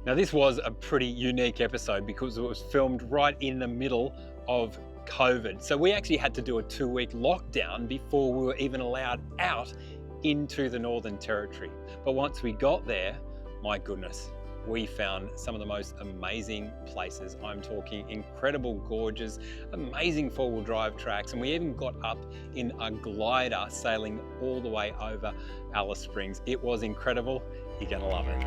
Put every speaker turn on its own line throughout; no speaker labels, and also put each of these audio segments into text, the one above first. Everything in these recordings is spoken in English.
Now this was a pretty unique episode because it was filmed right in the middle of COVID. So we actually had to do a 2-week lockdown before we were even allowed out into the Northern Territory. But once we got there, my goodness, we found some of the most amazing places. I'm talking incredible gorges, amazing 4-wheel drive tracks, and we even got up in a glider sailing all the way over Alice Springs. It was incredible. You're gonna love it.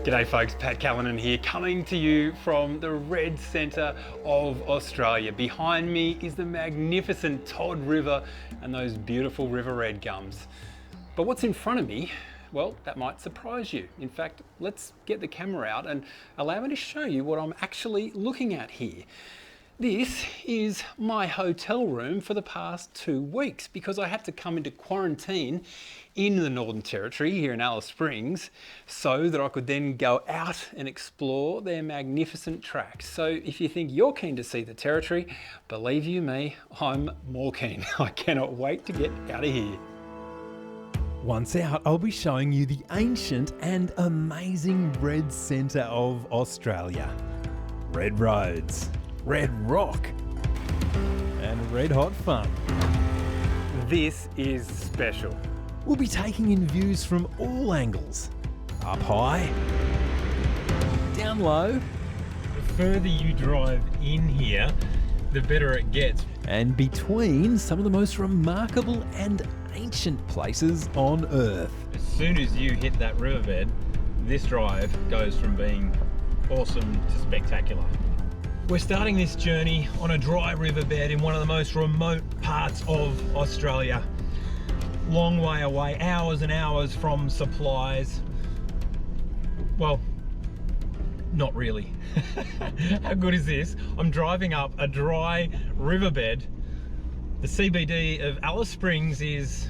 G'day folks, Pat Callinan here, coming to you from the red centre of Australia. Behind me is the magnificent Todd River and those beautiful river red gums. But what's in front of me, well, that might surprise you. In fact, let's get the camera out and allow me to show you what I'm actually looking at here. This is my hotel room for the past 2 weeks because I had to come into quarantine in the Northern Territory here in Alice Springs so that I could then go out and explore their magnificent tracks. So if you think you're keen to see the Territory, believe you me, I'm more keen. I cannot wait to get out of here.
Once out, I'll be showing you the ancient and amazing red centre of Australia. Red roads, red rock, and red hot fun.
This is special.
We'll be taking in views from all angles. Up high, down low.
The further you drive in here, the better it gets.
And between some of the most remarkable and ancient places on Earth.
As soon as you hit that riverbed, this drive goes from being awesome to spectacular. We're starting this journey on a dry riverbed in one of the most remote parts of Australia. Long way away, hours and hours from supplies. Well, not really. How good is this? I'm driving up a dry riverbed. The CBD of Alice Springs is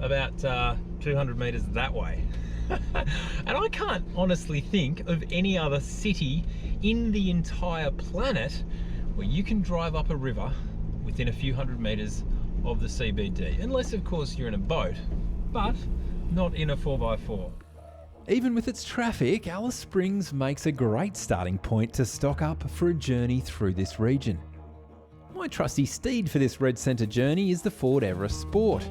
about 200 metres that way. And I can't honestly think of any other city in the entire planet where you can drive up a river within a few hundred metres of the CBD. Unless of course you're in a boat, but not in a 4x4.
Even with its traffic, Alice Springs makes a great starting point to stock up for a journey through this region. My trusty steed for this red centre journey is the Ford Everest Sport.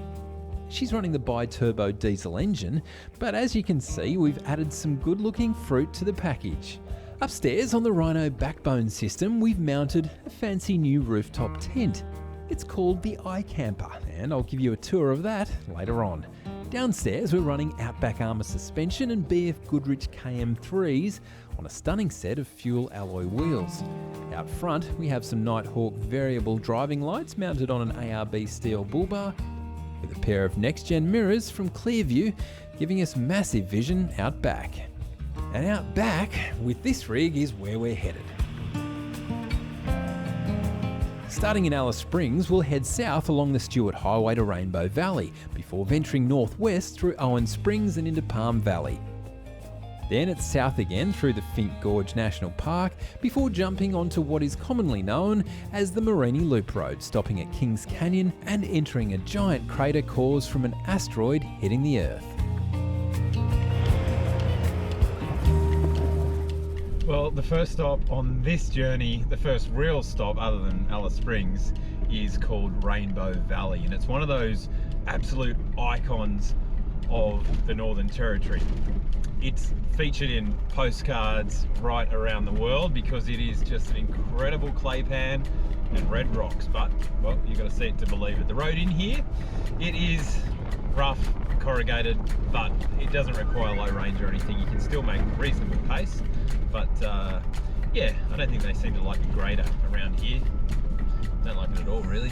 She's running the bi-turbo diesel engine, but as you can see, we've added some good-looking fruit to the package. Upstairs on the Rhino backbone system, we've mounted a fancy new rooftop tent. It's called the iCamper, and I'll give you a tour of that later on. Downstairs, we're running Outback Armour suspension and BF Goodrich KM3s on a stunning set of fuel alloy wheels. Out front, we have some Nighthawk variable driving lights mounted on an ARB steel bull bar, with a pair of next-gen mirrors from Clearview giving us massive vision out back. And out back, with this rig, is where we're headed. Starting in Alice Springs, we'll head south along the Stewart Highway to Rainbow Valley, before venturing northwest through Owen Springs and into Palm Valley. Then it's south again through the Fink Gorge National Park, before jumping onto what is commonly known as the Mereenie Loop Road, stopping at Kings Canyon and entering a giant crater caused from an asteroid hitting the Earth.
Well, the first stop on this journey, the first real stop other than Alice Springs, is called Rainbow Valley, and it's one of those absolute icons of the Northern Territory. It's featured in postcards right around the world because it is just an incredible clay pan and red rocks, but, well, you've got to see it to believe it. The road in here, it is rough, corrugated, but it doesn't require low range or anything. You can still make reasonable pace, but yeah, I don't think they seem to like a grader around here. Don't like it at all, really.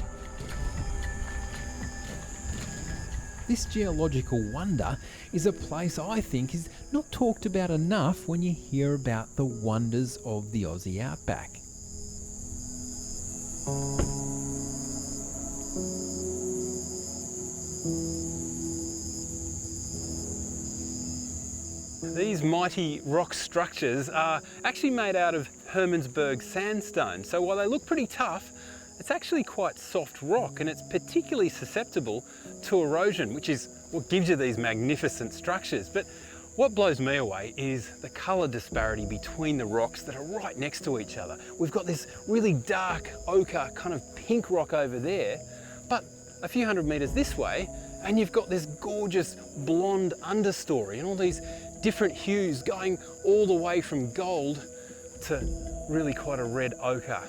This geological wonder is a place I think is not talked about enough when you hear about the wonders of the Aussie outback.
These mighty rock structures are actually made out of Hermannsburg sandstone. So while they look pretty tough,
it's actually quite soft rock, and it's particularly susceptible to erosion, which is what gives you these magnificent structures. But what blows me away is the colour disparity between the rocks that are right next to each other. We've got this really dark ochre kind of pink rock over there, but a few hundred metres this way and you've got this gorgeous blonde understory and all these different hues going all the way from gold to really quite a red ochre.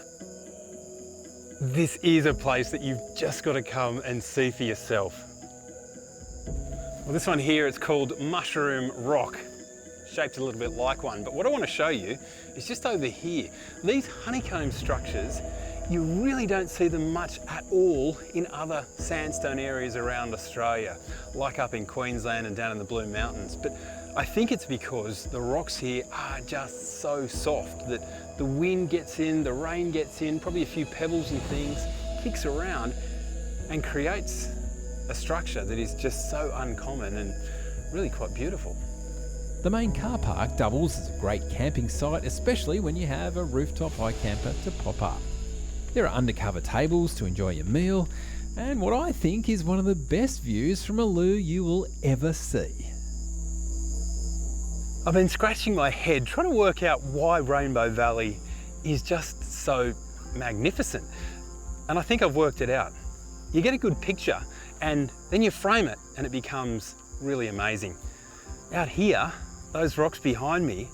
This is a place that you've just got to come and see for yourself. Well, this one here, it's called Mushroom Rock. Shaped a little bit like one, but what I want to show you is just over here. These honeycomb structures, you really don't see them much at all in other sandstone areas around Australia, like up in Queensland and down in the Blue Mountains. But I think it's because the rocks here are just so soft that the wind gets in, the rain gets in, probably a few pebbles and things, kicks around and creates a structure that is just so uncommon and really quite beautiful.
The main car park doubles as a great camping site, especially when you have a rooftop iCamper to pop up. There are undercover tables to enjoy your meal, and what I think is one of the best views from a loo you will ever see.
I've been scratching my head trying to work out why Rainbow Valley is just so magnificent. And I think I've worked it out. You get a good picture and then you frame it and it becomes really amazing. Out here, those rocks behind me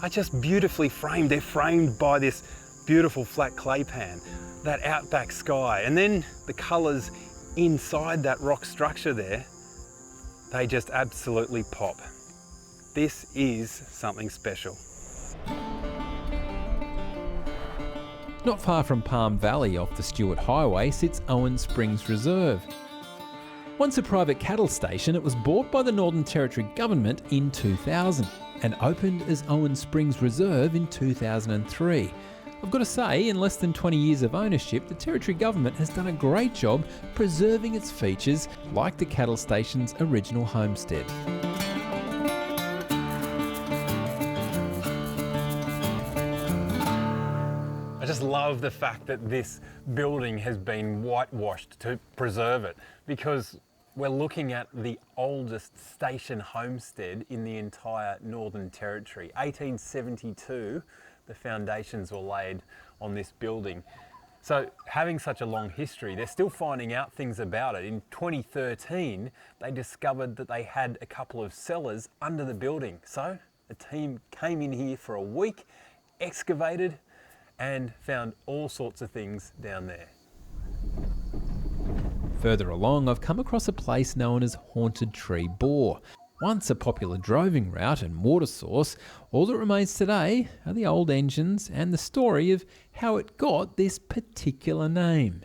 are just beautifully framed. They're framed by this beautiful flat clay pan, that outback sky, and then the colours inside that rock structure there, they just absolutely pop. This is something special.
Not far from Palm Valley off the Stewart Highway sits Owen Springs Reserve. Once a private cattle station, it was bought by the Northern Territory Government in 2000 and opened as Owen Springs Reserve in 2003. I've got to say, in less than 20 years of ownership, the Territory Government has done a great job preserving its features like the cattle station's original homestead.
I just love the fact that this building has been whitewashed to preserve it, because we're looking at the oldest station homestead in the entire Northern Territory. 1872, the foundations were laid on this building. So having such a long history, they're still finding out things about it. In 2013, they discovered that they had a couple of cellars under the building. So the team came in here for a week, excavated, and found all sorts of things down there.
Further along, I've come across a place known as Haunted Tree Bore. Once a popular droving route and water source, all that remains today are the old engines and the story of how it got this particular name.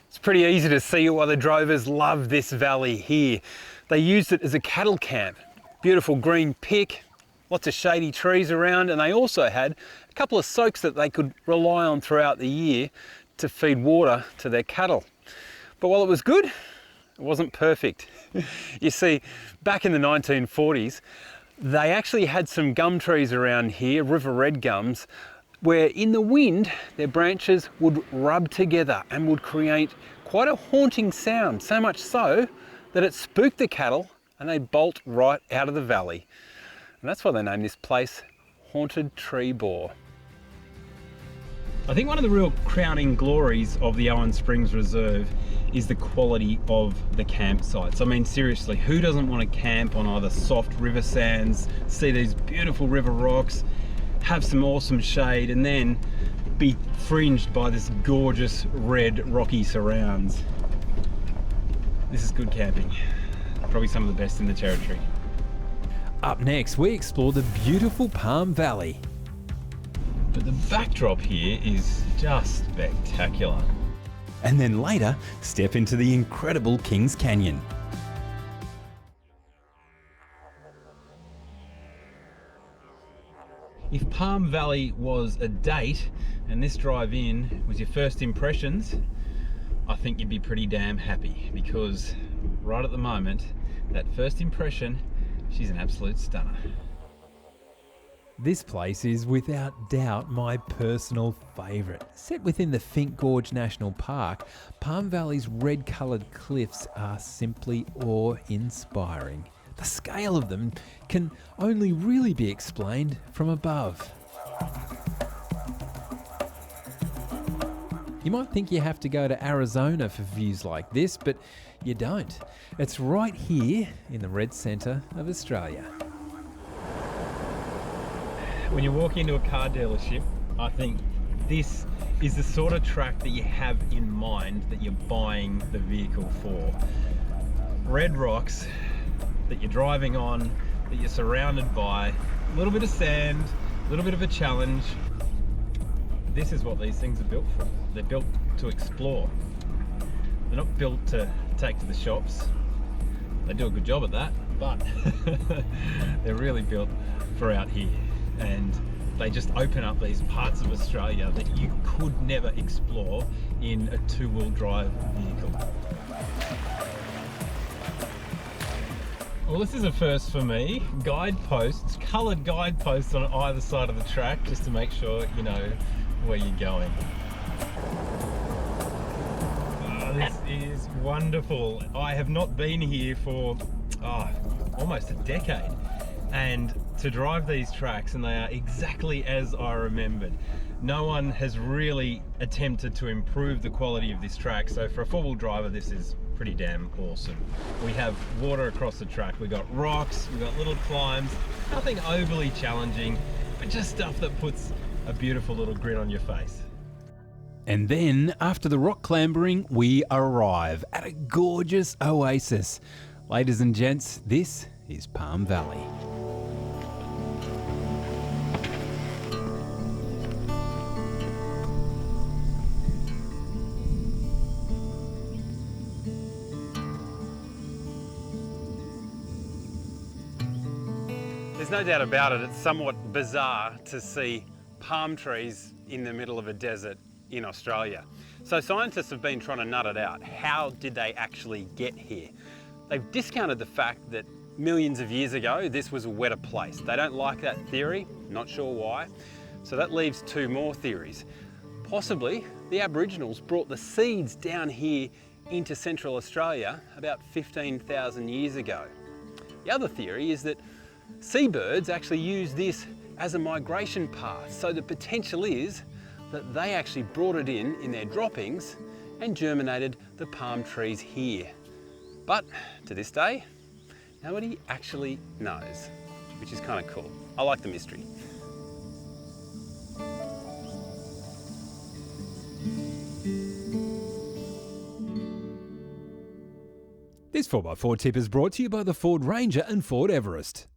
It's pretty easy to see why the drovers love this valley here. They used it as a cattle camp. Beautiful green pick, lots of shady trees around, and they also had a couple of soaks that they could rely on throughout the year to feed water to their cattle. But while it was good, it wasn't perfect. You see, back in the 1940s, they actually had some gum trees around here, river red gums, where in the wind, their branches would rub together and would create quite a haunting sound, so much so that it spooked the cattle and they'd bolt right out of the valley. And that's why they named this place Haunted Tree Bore.
I think one of the real crowning glories of the Owen Springs Reserve is the quality of the campsites. I mean, seriously, who doesn't want to camp on either soft river sands, see these beautiful river rocks, have some awesome shade, and then be fringed by this gorgeous red rocky surrounds? This is good camping. Probably some of the best in the Territory.
Up next, we explore the beautiful Palm Valley.
But the backdrop here is just spectacular.
And then later, step into the incredible Kings Canyon.
If Palm Valley was a date and this drive in was your first impressions, I think you'd be pretty damn happy, because right at the moment, that first impression, she's an absolute stunner.
This place is without doubt my personal favourite. Set within the Finke Gorge National Park, Palm Valley's red-coloured cliffs are simply awe-inspiring. The scale of them can only really be explained from above. You might think you have to go to Arizona for views like this, but you don't. It's right here in the red centre of Australia.
When you walk into a car dealership, I think this is the sort of track that you have in mind that you're buying the vehicle for. Red rocks that you're driving on, that you're surrounded by, a little bit of sand, a little bit of a challenge. This is what these things are built for. They're built to explore. They're not built to take to the shops. They do a good job at that, but they're really built for out here. And they just open up these parts of Australia that you could never explore in a two-wheel drive vehicle. Well, this is a first for me. Guideposts, coloured guideposts on either side of the track, just to make sure you know where you're going. Oh, this is wonderful. I have not been here for almost a decade. And to drive these tracks, and they are exactly as I remembered. No one has really attempted to improve the quality of this track, so for a four-wheel driver this is pretty damn awesome. We have water across the track, we've got rocks, we've got little climbs, nothing overly challenging, but just stuff that puts a beautiful little grin on your face.
And then, after the rock clambering, we arrive at a gorgeous oasis. Ladies and gents, this is Palm Valley.
There's no doubt about it, it's somewhat bizarre to see palm trees in the middle of a desert in Australia. So scientists have been trying to nut it out. How did they actually get here? They've discounted the fact that millions of years ago this was a wetter place. They don't like that theory, not sure why. So that leaves two more theories. Possibly the Aboriginals brought the seeds down here into Central Australia about 15,000 years ago. The other theory is that seabirds actually use this as a migration path, so the potential is that they actually brought it in their droppings and germinated the palm trees here. But to this day, nobody actually knows, which is kind of cool. I like the mystery.
This 4x4 tip is brought to you by the Ford Ranger and Ford Everest.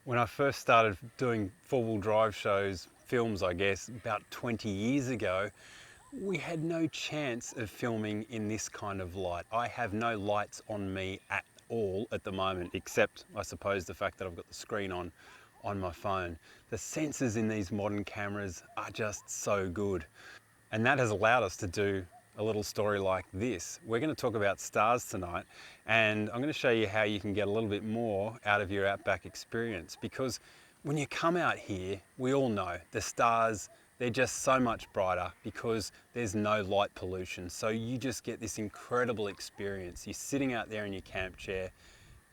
When I first started doing four-wheel drive shows, films I guess, about 20 years ago, we had no chance of filming in this kind of light. I have no lights on me at all at the moment, except I suppose the fact that I've got the screen on my phone. The sensors in these modern cameras are just so good. And that has allowed us to do a little story like this. We're going to talk about stars tonight, and I'm going to show you how you can get a little bit more out of your outback experience, because when you come out here, we all know the stars, they're just so much brighter because there's no light pollution. So you just get this incredible experience. You're sitting out there in your camp chair,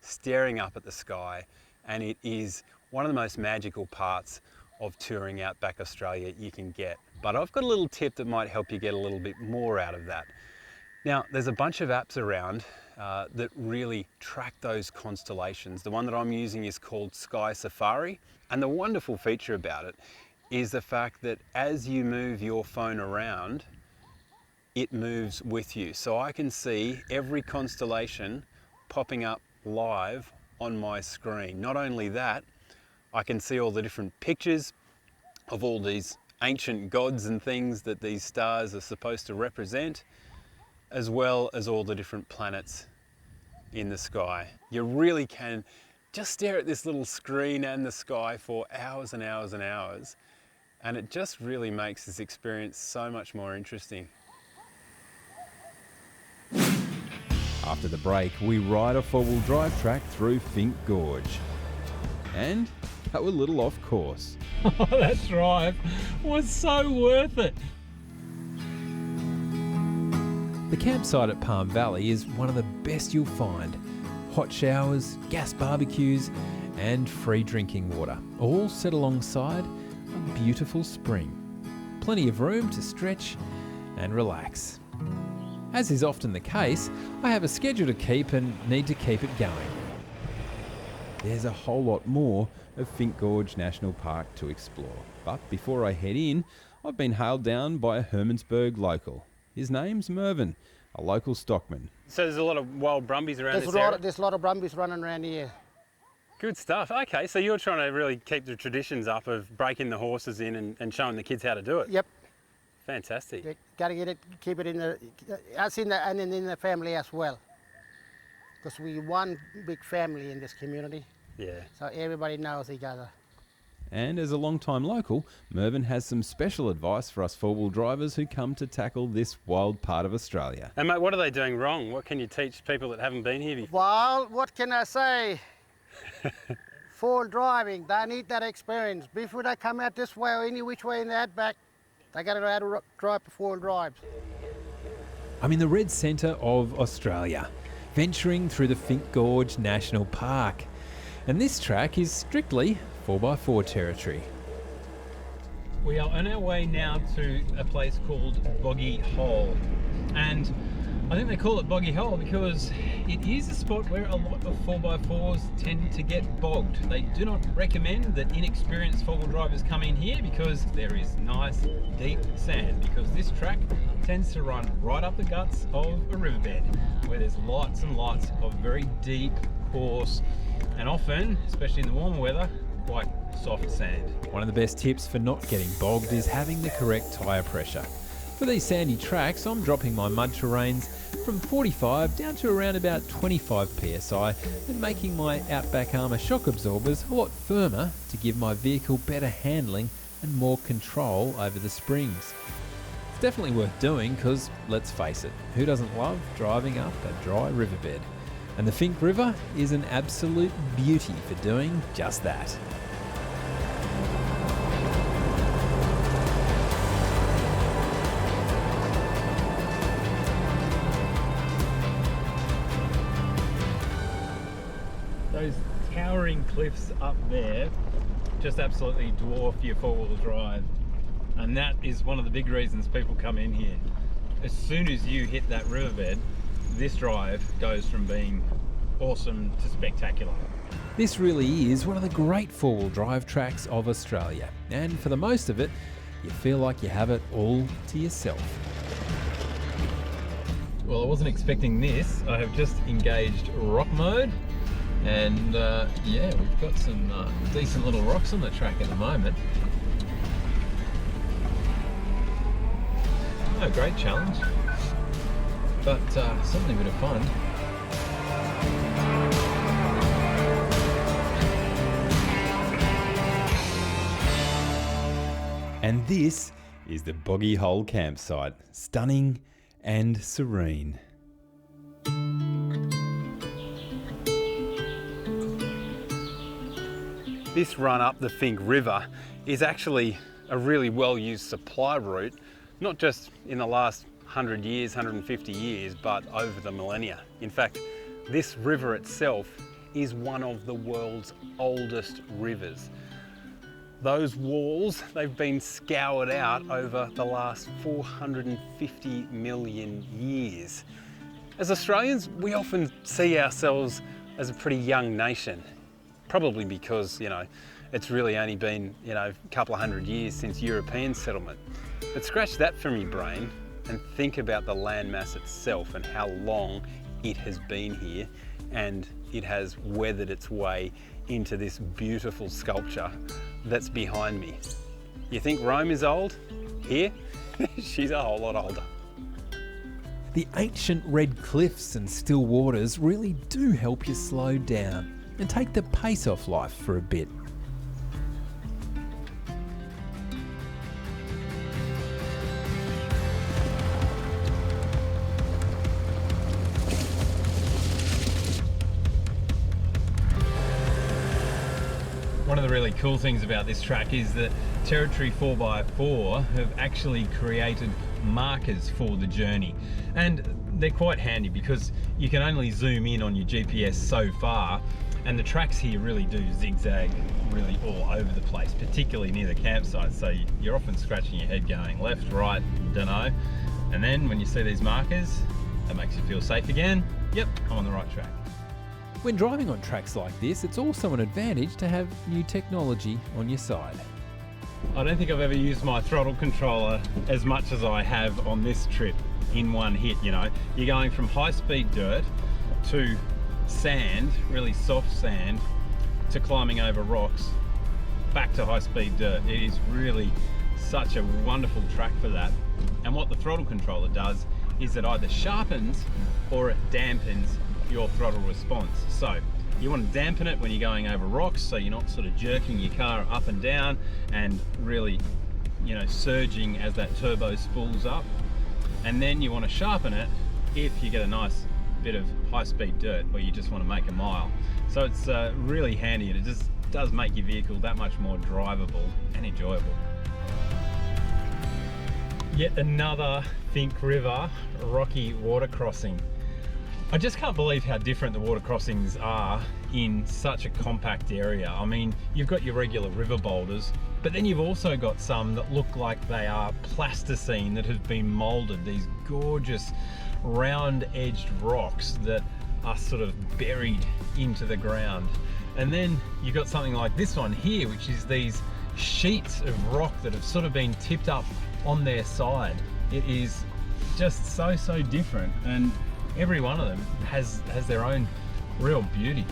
staring up at the sky, and it is one of the most magical parts of touring outback Australia you can get. But I've got a little tip that might help you get a little bit more out of that. Now, there's a bunch of apps around that really track those constellations. The one that I'm using is called Sky Safari, and the wonderful feature about it is the fact that as you move your phone around, it moves with you. So I can see every constellation popping up live on my screen. Not only that, I can see all the different pictures of all these ancient gods and things that these stars are supposed to represent, as well as all the different planets in the sky. You really can just stare at this little screen and the sky for hours and hours and hours, and it just really makes this experience so much more interesting.
After the break, we ride a four-wheel drive track through Finke Gorge. And go a little off course.
That drive was so worth it.
The campsite at Palm Valley is one of the best you'll find. Hot showers, gas barbecues, and free drinking water, all set alongside a beautiful spring. Plenty of room to stretch and relax. As is often the case, I have a schedule to keep and need to keep it going. There's a whole lot more of Finke Gorge National Park to explore. But before I head in, I've been hailed down by a Hermannsburg local. His name's Mervyn, a local stockman.
So there's a lot of wild brumbies around
There's
this
a
area?
lot, there's a lot of brumbies running around here.
Good stuff. Okay, so you're trying to really keep the traditions up of breaking the horses in and showing the kids how to do it.
Yep,
Fantastic.
got to get it, keep it in the, us in the, and in the family as well. Because we one big family in this community,
Yeah.
so everybody knows each other.
And as a long-time local, Mervyn has some special advice for us four-wheel drivers who come to tackle this wild part of Australia.
And mate, what are they doing wrong? What can you teach people that haven't been here before?
Well, what can I say? For driving, they need that experience. Before they come out this way or any which way in the outback, they got to know how to drive four-wheel drives.
I'm in the red centre of Australia, venturing through the Finke Gorge National Park. And this track is strictly 4x4 territory.
We are on our way now to a place called Boggy Hole, and I think they call it Boggy Hole because it is a spot where a lot of 4x4s tend to get bogged. They do not recommend that inexperienced 4-wheel drivers come in here because there is nice deep sand, because this track tends to run right up the guts of a riverbed where there's lots and lots of very deep, coarse, and often, especially in the warmer weather, quite soft sand.
One of the best tips for not getting bogged is having the correct tyre pressure. For these sandy tracks, I'm dropping my mud terrains from 45 down to around about 25 psi and making my Outback Armour shock absorbers a lot firmer to give my vehicle better handling and more control over the springs. It's definitely worth doing because, let's face it, who doesn't love driving up a dry riverbed? And the Finke River is an absolute beauty for doing just that.
Those towering cliffs up there just absolutely dwarf your 4-wheel drive, and that is one of the big reasons people come in here. As soon as you hit that riverbed, this drive goes from being awesome to spectacular.
This really is one of the great 4-wheel drive tracks of Australia, and for the most of it, you feel like you have it all to yourself.
Well, I wasn't expecting this. I have just engaged rock mode, and yeah, we've got some decent little rocks on the track at the moment. No great challenge, but certainly a bit of fun.
And this is the Boggy Hole campsite, stunning and serene.
This run up the Finke River is actually a really well-used supply route, not just in the last 100 years, 150 years, but over the millennia. In fact, this river itself is one of the world's oldest rivers. Those walls, they've been scoured out over the last 450 million years. As Australians, we often see ourselves as a pretty young nation, probably because, it's really only been, a couple of hundred years since European settlement. But scratch that from your brain and think about the landmass itself and how long it has been here, and it has weathered its way into this beautiful sculpture that's behind me. You think Rome is old? Here, she's a whole lot older.
The ancient red cliffs and still waters really do help you slow down and take the pace off life for a bit.
One of the really cool things about this track is that Territory 4x4 have actually created markers for the journey, and they're quite handy because you can only zoom in on your GPS so far, and the tracks here really do zigzag really all over the place, particularly near the campsite, so you're often scratching your head going left, right, dunno. And then when you see these markers, that makes you feel safe again. Yep, I'm on the right track.
When driving on tracks like this, it's also an advantage to have new technology on your side.
I don't think I've ever used my throttle controller as much as I have on this trip in one hit, you know. You're going from high-speed dirt to sand, really soft sand, to climbing over rocks, back to high-speed dirt. It is really such a wonderful track for that. And what the throttle controller does is it either sharpens or it dampens your throttle response. So you want to dampen it when you're going over rocks, so you're not sort of jerking your car up and down and really, you know, surging as that turbo spools up. And then you want to sharpen it if you get a nice bit of high-speed dirt where you just want to make a mile. So it's really handy, and it just does make your vehicle that much more drivable and enjoyable. Yet another Finke River rocky water crossing. I just can't believe how different the water crossings are in such a compact area. I mean, you've got your regular river boulders, but then you've also got some that look like they are plasticine that have been molded, these gorgeous round-edged rocks that are sort of buried into the ground. And then you've got something like this one here, which is these sheets of rock that have sort of been tipped up on their side. It is just so different, and every one of them has their own real beauty.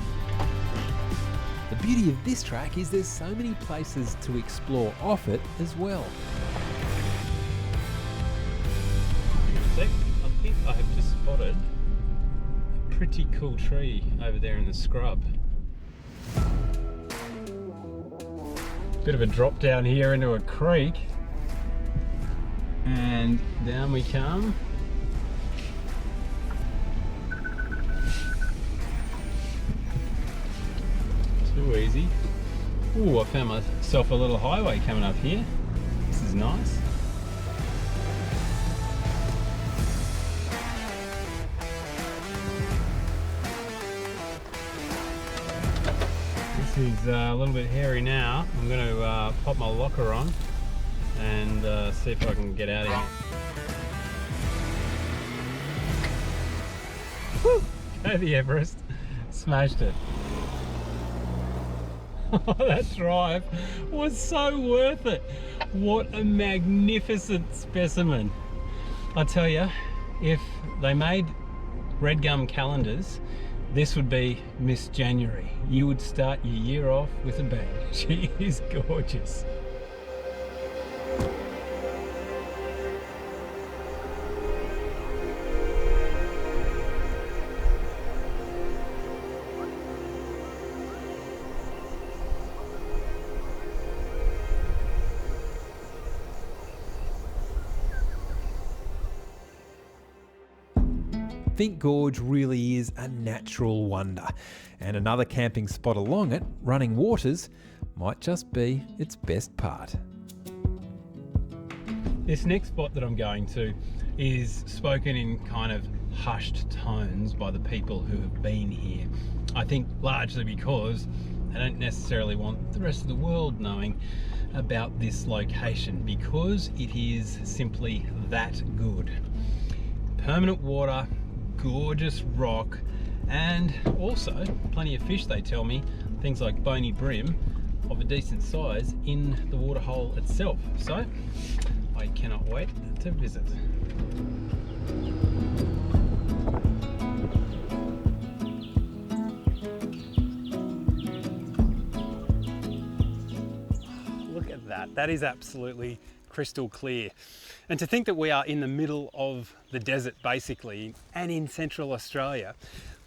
The beauty of this track is there's so many places to explore off it as well.
I think I have just spotted a pretty cool tree over there in the scrub. Bit of a drop down here into a creek, and down we come. Too easy. Ooh, I found myself a little highway coming up here. This is nice. This is a little bit hairy now. I'm going to pop my locker on and see if I can get out of here. Woo! Go the Everest. Smashed it. That drive was so worth it. What a magnificent specimen. I tell you, if they made red gum calendars, this would be Miss January. You would start your year off with a bang. She is gorgeous.
Finke Gorge really is a natural wonder, and another camping spot along it, Running Waters, might just be its best part.
This next spot that I'm going to is spoken in kind of hushed tones by the people who have been here. I think largely because they don't necessarily want the rest of the world knowing about this location, because it is simply that good. Permanent water, gorgeous rock, and also plenty of fish, they tell me, things like bony brim of a decent size in the waterhole itself. So I cannot wait to visit.
Look at that. That is absolutely crystal clear. And to think that we are in the middle of the desert basically, and in central Australia,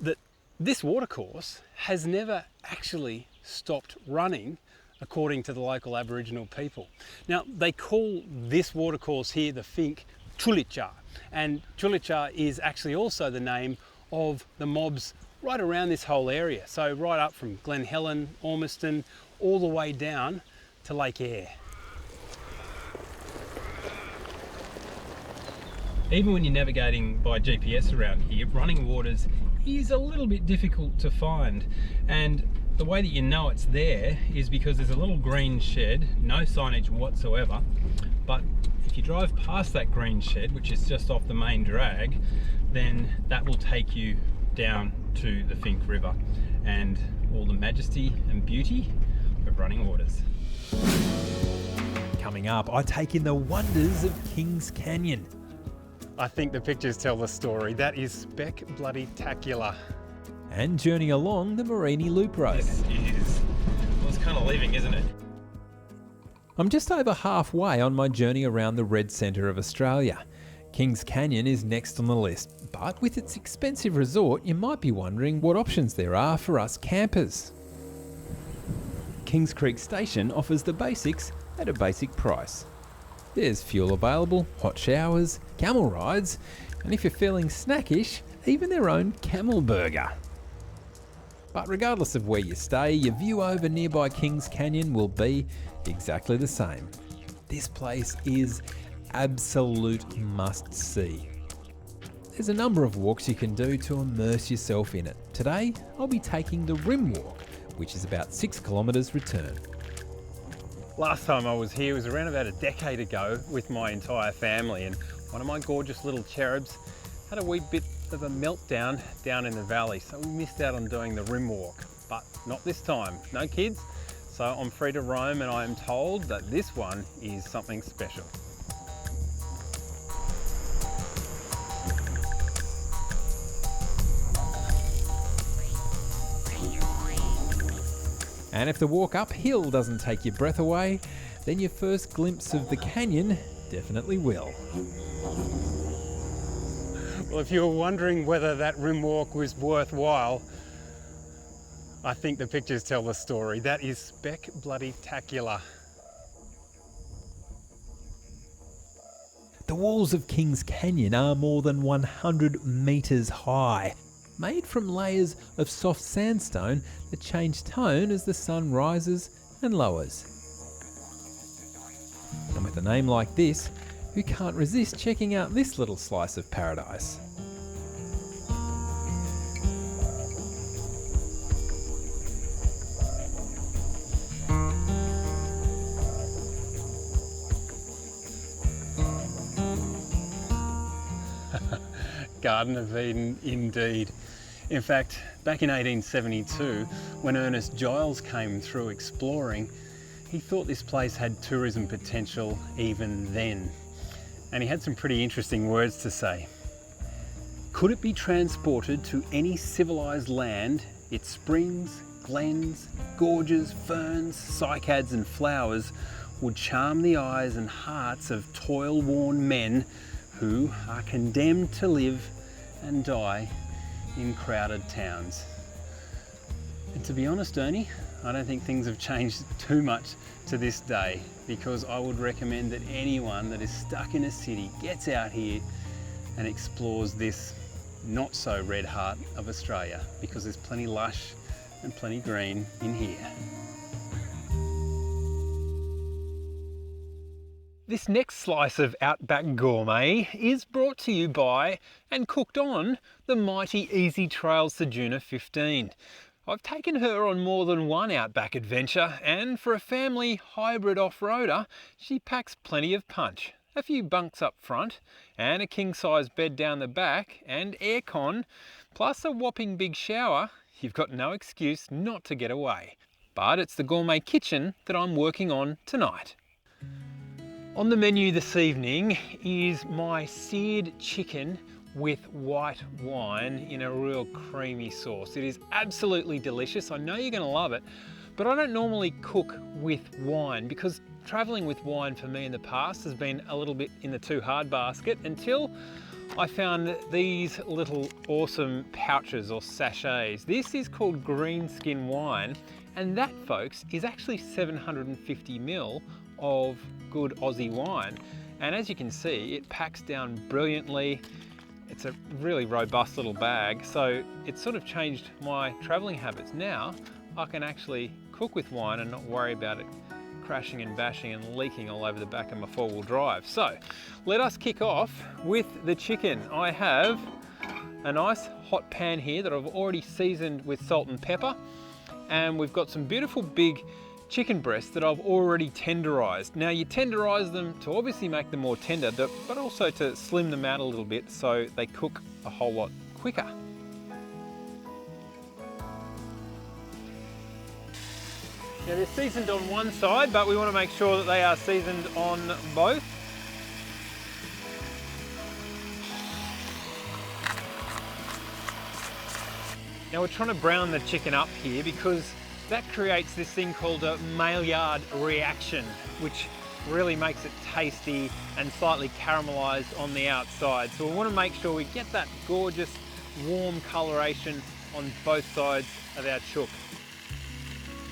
that this watercourse has never actually stopped running according to the local Aboriginal people. Now, they call this watercourse here the Finke Tulicha, and Tulicha is actually also the name of the mobs right around this whole area. So right up from Glen Helen, Ormiston, all the way down to Lake Eyre.
Even when you're navigating by GPS around here, running waters is a little bit difficult to find. And the way that you know it's there is because there's a little green shed, no signage whatsoever. But if you drive past that green shed, which is just off the main drag, then that will take you down to the Finke River and all the majesty and beauty of running waters.
Coming up, I take in the wonders of Kings Canyon.
I think the pictures tell the story. That is spec-bloody-tacular.
And journey along the Mereenie Loop Road.
This is, well, it's kind of leaving, isn't it?
I'm just over halfway on my journey around the red centre of Australia. Kings Canyon is next on the list, but with its expensive resort, you might be wondering what options there are for us campers. Kings Creek Station offers the basics at a basic price. There's fuel available, hot showers, camel rides, and if you're feeling snackish, even their own camel burger. But regardless of where you stay, your view over nearby Kings Canyon will be exactly the same. This place is absolute must-see. There's a number of walks you can do to immerse yourself in it. Today, I'll be taking the Rim Walk, which is about 6 kilometres return.
Last time I was here was around about a decade ago with my entire family, and one of my gorgeous little cherubs had a wee bit of a meltdown down in the valley, so we missed out on doing the Rim Walk. But not this time, no kids, so I'm free to roam, and I am told that this one is something special.
And if the walk uphill doesn't take your breath away, then your first glimpse of the canyon definitely will.
Well, if you were wondering whether that Rim Walk was worthwhile, I think the pictures tell the story. That is spec-bloody-tacular.
The walls of Kings Canyon are more than 100 metres high, made from layers of soft sandstone that change tone as the sun rises and lowers. And with a name like this, who can't resist checking out this little slice of paradise?
Garden of Eden indeed. In fact, back in 1872, when Ernest Giles came through exploring, he thought this place had tourism potential even then. And he had some pretty interesting words to say. Could it be transported to any civilized land, its springs, glens, gorges, ferns, cycads and flowers would charm the eyes and hearts of toil-worn men who are condemned to live and die in crowded towns. And to be honest, Ernie, I don't think things have changed too much to this day, because I would recommend that anyone that is stuck in a city gets out here and explores this not so red heart of Australia, because there's plenty lush and plenty green in here. This next slice of Outback Gourmet is brought to you by and cooked on the mighty Easy Trail Sejuna 15. I've taken her on more than one Outback adventure, and for a family hybrid off-roader, she packs plenty of punch. A few bunks up front, and a king-size bed down the back, and aircon, plus a whopping big shower. You've got no excuse not to get away. But it's the gourmet kitchen that I'm working on tonight. On the menu this evening is my seared chicken with white wine in a real creamy sauce. It is absolutely delicious. I know you're going to love it, but I don't normally cook with wine because traveling with wine for me in the past has been a little bit in the too hard basket until I found these little awesome pouches or sachets. This is called green skin wine, and that, folks, is actually 750 ml of good Aussie wine. And as you can see, it packs down brilliantly. It's a really robust little bag, so it's sort of changed my traveling habits. Now I can actually cook with wine and not worry about it crashing and bashing and leaking all over the back of my four-wheel drive. So let us kick off with the chicken. I have a nice hot pan here that I've already seasoned with salt and pepper, and we've got some beautiful big chicken breasts that I've already tenderized. Now you tenderize them to obviously make them more tender, but also to slim them out a little bit so they cook a whole lot quicker. Now they're seasoned on one side, but we want to make sure that they are seasoned on both. Now we're trying to brown the chicken up here because that creates this thing called a Maillard reaction, which really makes it tasty and slightly caramelized on the outside. So we want to make sure we get that gorgeous warm coloration on both sides of our chook.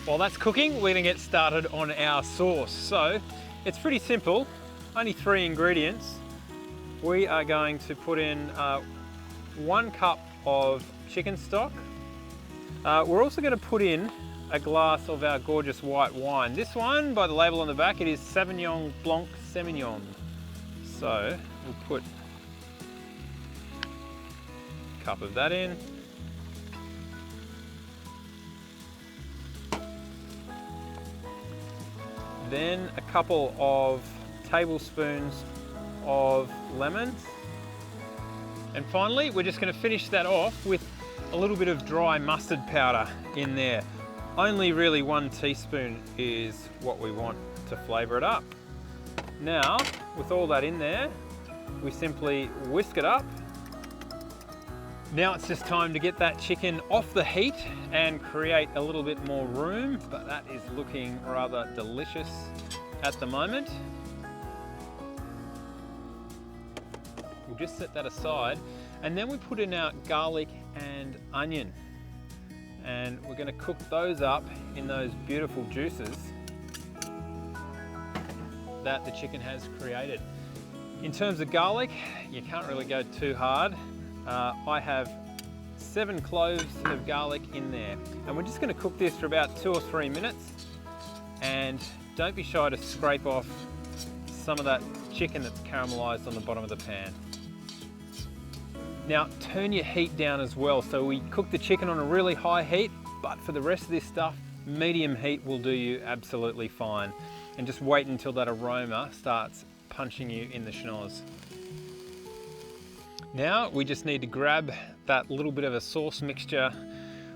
While that's cooking, we're gonna get started on our sauce. So it's pretty simple, only 3 ingredients. We are going to put in 1 cup of chicken stock. We're also gonna put in a glass of our gorgeous white wine. This one, by the label on the back, it is Sauvignon Blanc Semillon. So we'll put a cup of that in. Then a couple of tablespoons of lemon. And finally, we're just going to finish that off with a little bit of dry mustard powder in there. Only really 1 teaspoon is what we want to flavour it up. Now, with all that in there, we simply whisk it up. Now it's just time to get that chicken off the heat and create a little bit more room, but that is looking rather delicious at the moment. We'll just set that aside, and then we put in our garlic and onion, and we're going to cook those up in those beautiful juices that the chicken has created. In terms of garlic, you can't really go too hard. I have 7 cloves of garlic in there, and we're just going to cook this for about 2 or 3 minutes, and don't be shy to scrape off some of that chicken that's caramelized on the bottom of the pan. Now turn your heat down as well. So we cook the chicken on a really high heat, but for the rest of this stuff, medium heat will do you absolutely fine. And just wait until that aroma starts punching you in the schnoz. Now we just need to grab that little bit of a sauce mixture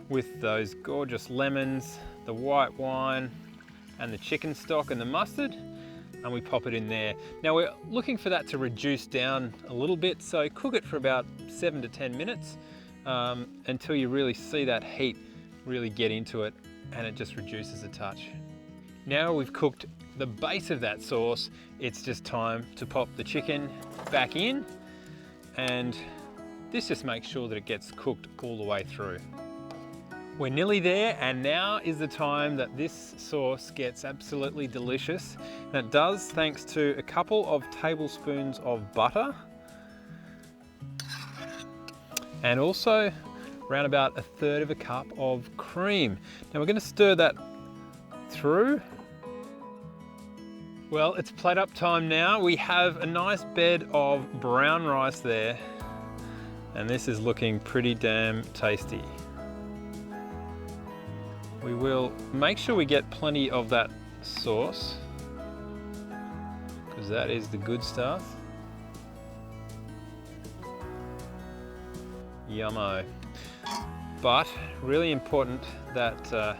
with those gorgeous lemons, the white wine, and the chicken stock and the mustard, and we pop it in there. Now we're looking for that to reduce down a little bit, so cook it for about 7 to 10 minutes until you really see that heat really get into it and it just reduces a touch. Now we've cooked the base of that sauce, it's just time to pop the chicken back in, and this just makes sure that it gets cooked all the way through. We're nearly there, and now is the time that this sauce gets absolutely delicious. And it does thanks to a couple of tablespoons of butter, and also around about 1/3 cup of cream. Now we're going to stir that through. Well, it's plate up time now. We have a nice bed of brown rice there, and this is looking pretty damn tasty. We will make sure we get plenty of that sauce, because that is the good stuff. Yummo. But really important that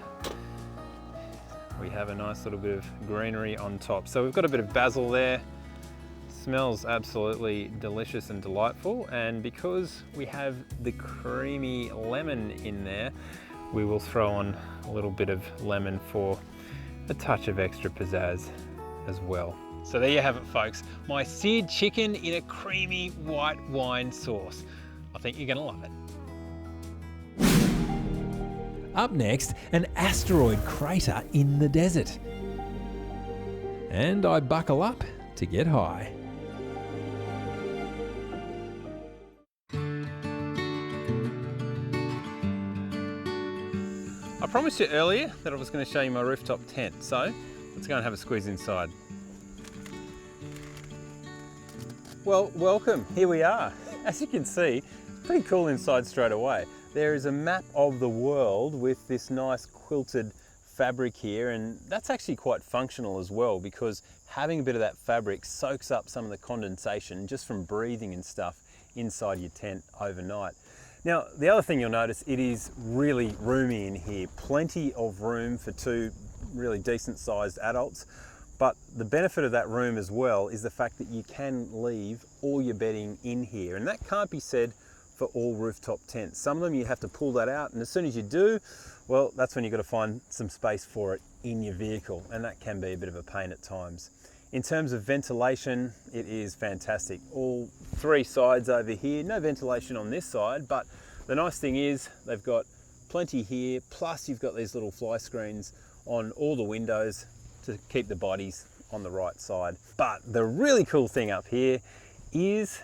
we have a nice little bit of greenery on top. So we've got a bit of basil there. Smells absolutely delicious and delightful, and because we have the creamy lemon in there, we will throw on a little bit of lemon for a touch of extra pizzazz as well. So there you have it, folks. My seared chicken in a creamy white wine sauce. I think you're gonna love it.
Up next, an asteroid crater in the desert. And I buckle up to get high.
I promised you earlier that I was going to show you my rooftop tent, so let's go and have a squeeze inside. Well, welcome, here we are. As you can see, pretty cool inside straight away. There is a map of the world with this nice quilted fabric here, and that's actually quite functional as well, because having a bit of that fabric soaks up some of the condensation just from breathing and stuff inside your tent overnight. Now, the other thing you'll notice, it is really roomy in here. Plenty of room for two really decent sized adults. But the benefit of that room as well is the fact that you can leave all your bedding in here. And that can't be said for all rooftop tents. Some of them you have to pull that out, and as soon as you do, well, that's when you've got to find some space for it in your vehicle, and that can be a bit of a pain at times. In terms of ventilation, it is fantastic. All three sides over here, no ventilation on this side, but the nice thing is they've got plenty here, plus you've got these little fly screens on all the windows to keep the bodies on the right side. But the really cool thing up here is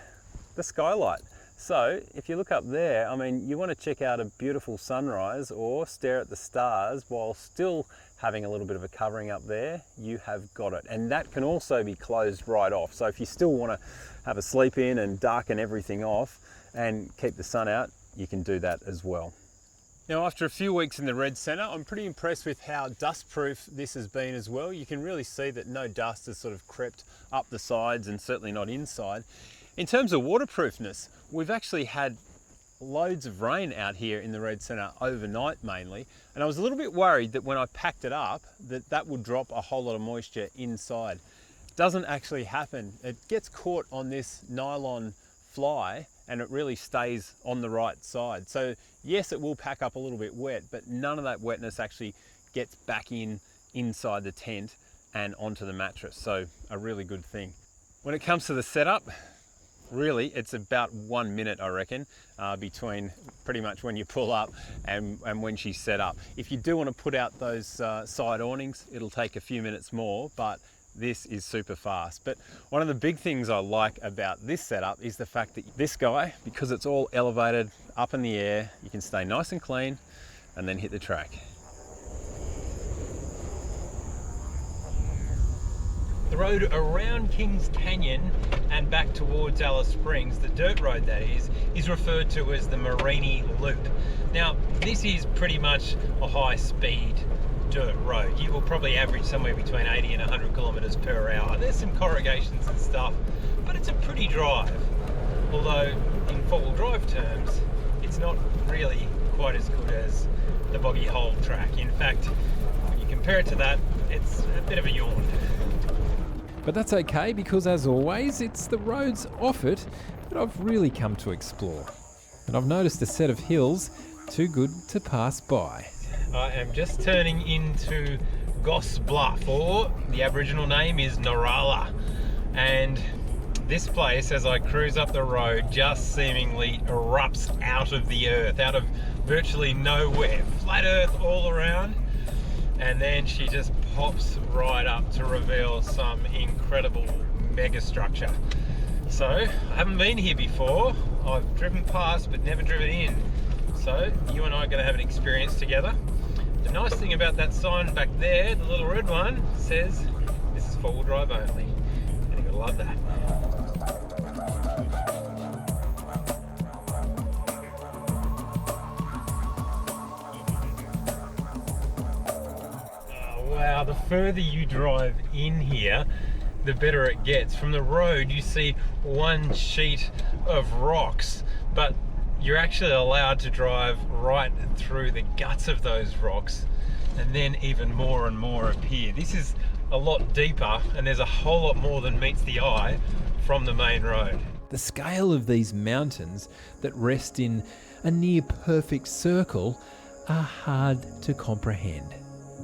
the skylight. So if you look up there, I mean, you want to check out a beautiful sunrise or stare at the stars while still having a little bit of a covering up there, you have got it. And that can also be closed right off. So if you still want to have a sleep in and darken everything off and keep the sun out, you can do that as well. Now, after a few weeks in the Red Centre, I'm pretty impressed with how dust-proof this has been as well. You can really see that no dust has sort of crept up the sides and certainly not inside. In terms of waterproofness, we've actually had loads of rain out here in the Red Centre overnight mainly, and I was a little bit worried that when I packed it up that would drop a whole lot of moisture inside. Doesn't actually happen. It gets caught on this nylon fly and it really stays on the right side. So yes, it will pack up a little bit wet, but none of that wetness actually gets back inside the tent and onto the mattress. So a really good thing. When it comes to the setup, really, it's about 1 minute, I reckon, between pretty much when you pull up and when she's set up. If you do want to put out those side awnings, it'll take a few minutes more, but this is super fast. But one of the big things I like about this setup is the fact that this guy, because it's all elevated up in the air, you can stay nice and clean and then hit the track.
The road around Kings Canyon and back towards Alice Springs, the dirt road that is referred to as the Mereenie Loop. Now, this is pretty much a high-speed dirt road. You will probably average somewhere between 80 and 100 kilometers per hour. There's some corrugations and stuff, but it's a pretty drive. Although, in four-wheel drive terms, it's not really quite as good as the boggy hole track. In fact, when you compare it to that, it's a bit of a yawn.
But that's okay, because as always, it's the roads off it that I've really come to explore. And I've noticed a set of hills too good to pass by.
I am just turning into Goss Bluff, or the Aboriginal name is Narala. And this place, as I cruise up the road, just seemingly erupts out of the earth, out of virtually nowhere. Flat earth all around. And then she just pops right up to reveal some incredible mega structure. So, I haven't been here before. I've driven past but never driven in. So, you and I are going to have an experience together. The nice thing about that sign back there, the little red one, says this is four-wheel drive only. And you're going to love that. Wow, the further you drive in here, the better it gets. From the road, you see one sheet of rocks, but you're actually allowed to drive right through the guts of those rocks, and then even more and more appear. This is a lot deeper, and there's a whole lot more than meets the eye from the main road.
The scale of these mountains that rest in a near perfect circle are hard to comprehend.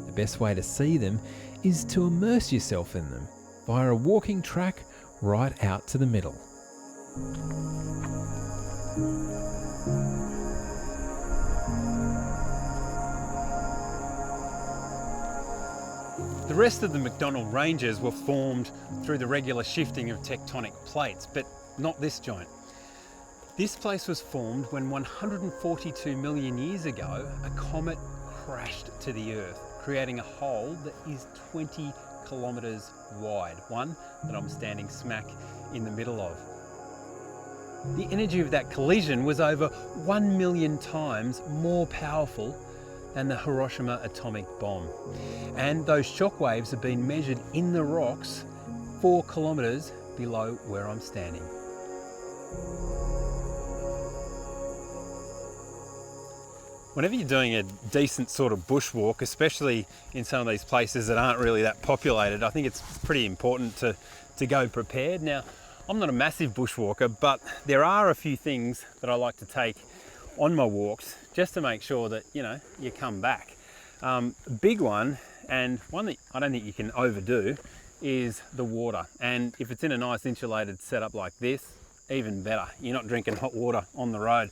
The best way to see them is to immerse yourself in them via a walking track right out to the middle.
The rest of the McDonnell Ranges were formed through the regular shifting of tectonic plates, but not this joint. This place was formed when 142 million years ago, a comet crashed to the earth, creating a hole that is 20 kilometres wide, one that I'm standing smack in the middle of. The energy of that collision was over 1 million times more powerful than the Hiroshima atomic bomb. And those shockwaves have been measured in the rocks 4 kilometres below where I'm standing. Whenever you're doing a decent sort of bushwalk, especially in some of these places that aren't really that populated, I think it's pretty important to go prepared. Now, I'm not a massive bushwalker, but there are a few things that I like to take on my walks just to make sure that, you know, you come back. Big one, and one that I don't think you can overdo, is the water. And if it's in a nice insulated setup like this, even better. You're not drinking hot water on the road,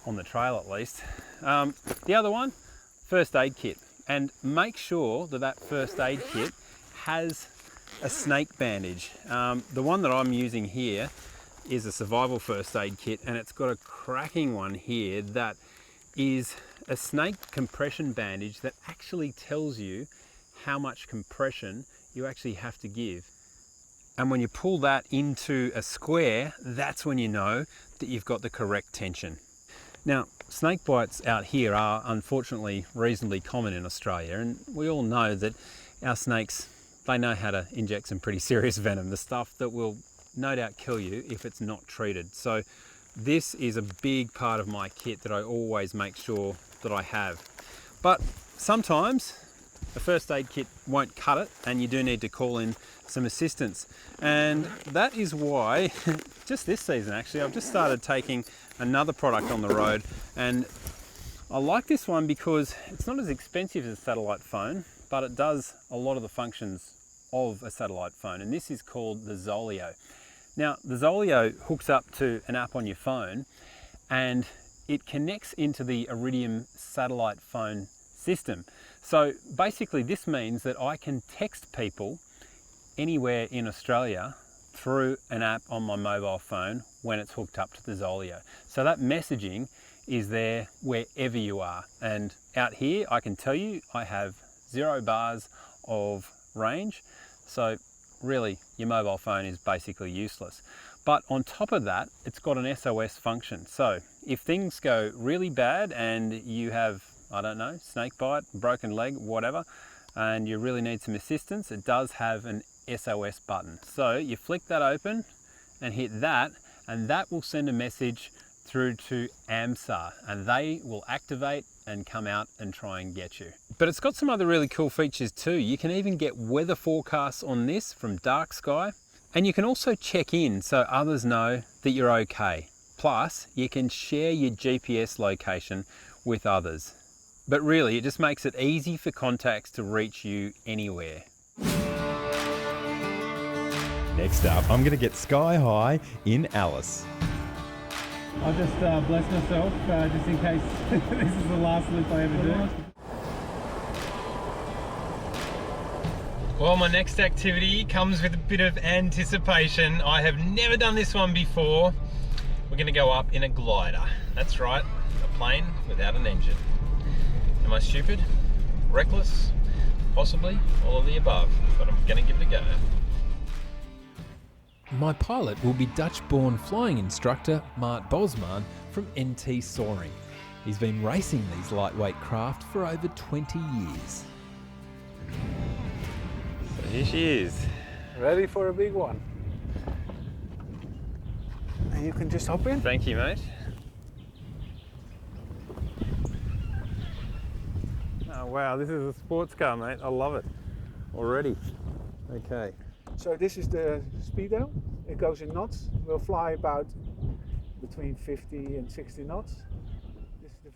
on the trail at least. The other one, first aid kit. And make sure that that first aid kit has a snake bandage. The one that I'm using here is a survival first aid kit, and it's got a cracking one here that is a snake compression bandage that actually tells you how much compression you actually have to give. And when you pull that into a square, that's when you know that you've got the correct tension. Now, snake bites out here are unfortunately reasonably common in Australia, and we all know that our snakes, they know how to inject some pretty serious venom, the stuff that will no doubt kill you if it's not treated. So this is a big part of my kit that I always make sure that I have. But sometimes a first aid kit won't cut it, and you do need to call in some assistance. And that is why, just this season actually, I've just started taking another product on the road, and I like this one because it's not as expensive as a satellite phone, but it does a lot of the functions of a satellite phone, and this is called the Zoleo. Now, the Zoleo hooks up to an app on your phone, and it connects into the Iridium satellite phone system. So basically this means that I can text people anywhere in Australia through an app on my mobile phone when it's hooked up to the Zoleo. So that messaging is there wherever you are. And out here, I can tell you, I have 0 bars of range. So really, your mobile phone is basically useless. But on top of that, it's got an SOS function. So if things go really bad and you have, I don't know, snake bite, broken leg, whatever, and you really need some assistance, it does have an SOS button. So you flick that open and hit that, and that will send a message through to AMSA, and they will activate and come out and try and get you. But it's got some other really cool features too. You can even get weather forecasts on this from dark sky, and you can also check in so others know that you're okay. Plus, you can share your GPS location with others. But really, it just makes it easy for contacts to reach you anywhere.
Next up, I'm going to get sky high in Alice.
I'll just bless myself just in case this is the last loop I ever do.
Well, my next activity comes with a bit of anticipation. I have never done this one before. We're going to go up in a glider. That's right, a plane without an engine. Am I stupid? Reckless? Possibly all of the above, but I'm going to give it a go.
My pilot will be Dutch-born flying instructor Mart Bosman from NT Soaring. He's been racing these lightweight craft for over 20 years.
So here she is.
Ready for a big one. And you can just hop in.
Thank you, mate. Oh wow, this is a sports car, mate. I love it already. Okay.
So this is the speedo. It goes in knots. We'll fly about between 50 and 60 knots.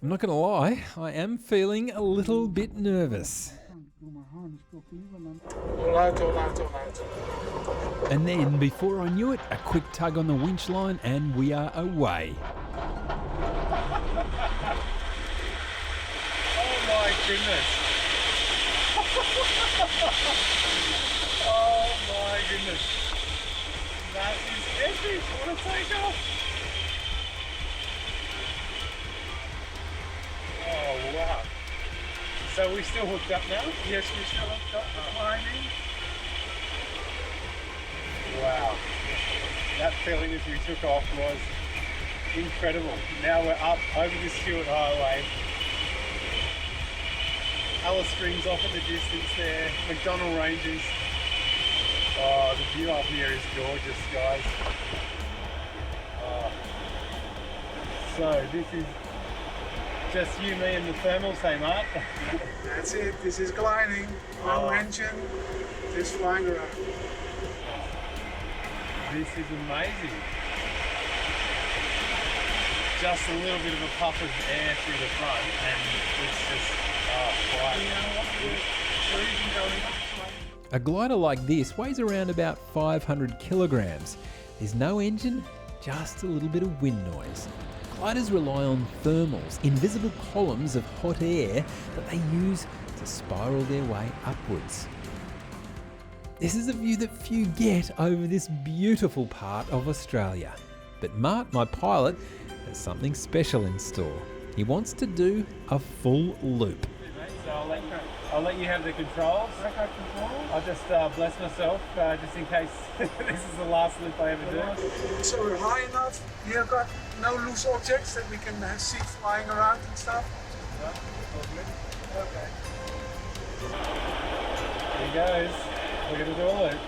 I'm not going to lie, I am feeling a little bit nervous. And then, before I knew it, a quick tug on the winch line and we are away.
Oh my goodness. Oh my goodness. That is epic. What a takeoff. Oh wow.
So we're still hooked up now?
Yes, we're still hooked up for climbing.
Wow. That feeling as we took off was incredible. Now we're up over the Stewart Highway. Alice Springs off in the distance there, McDonnell Ranges. Oh, the view up here is gorgeous, guys. Oh. So this is just you, me and the thermals, hey Mark?
That's it. This is gliding. No engine, just flying around.
This is amazing. Just a little bit of a puff of air through the front and it's just quiet.
A glider like this weighs around about 500 kilograms. There's no engine, just a little bit of wind noise. Gliders rely on thermals, invisible columns of hot air that they use to spiral their way upwards. This is a view that few get over this beautiful part of Australia. But Mart, my pilot, has something special in store. He wants to do a full loop.
So I'll let you have the controls. I'll just bless myself just in case this is the last loop I ever do.
So we're high enough. Here got no loose objects that we can see flying around and stuff. Okay.
Here he goes. We're going to do a loop.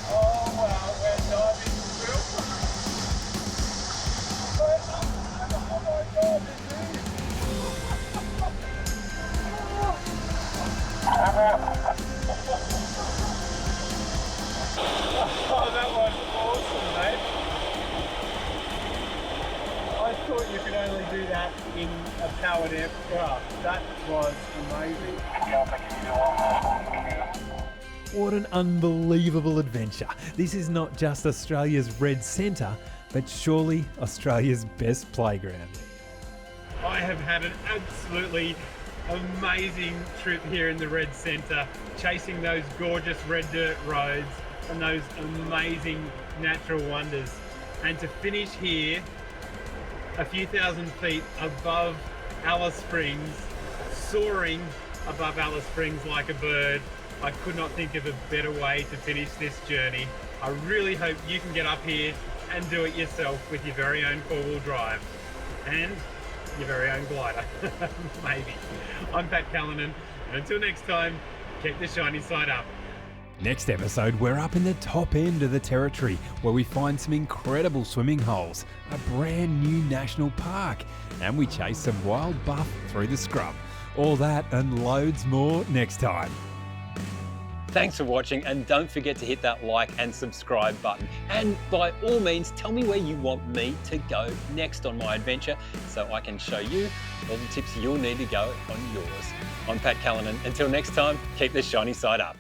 Oh wow, we're diving real Oh my god, this Oh, that was awesome, mate. I thought you could only do that in a powered aircraft. That was amazing.
What an unbelievable adventure. This is not just Australia's Red Centre, but surely Australia's best playground.
I have had an absolutely amazing trip here in the Red Centre, chasing those gorgeous red dirt roads and those amazing natural wonders. And to finish here, a few thousand feet above Alice Springs, soaring above Alice Springs like a bird, I could not think of a better way to finish this journey. I really hope you can get up here and do it yourself with your very own four-wheel drive and your very own glider, maybe. I'm Pat Callinan, and until next time, keep the shiny side up.
Next episode, we're up in the top end of the territory where we find some incredible swimming holes, a brand new national park, and we chase some wild buff through the scrub. All that and loads more next time.
Thanks for watching, and don't forget to hit that like and subscribe button. And by all means, tell me where you want me to go next on my adventure so I can show you all the tips you'll need to go on yours. I'm Pat Callinan. Until next time, keep the shiny side up.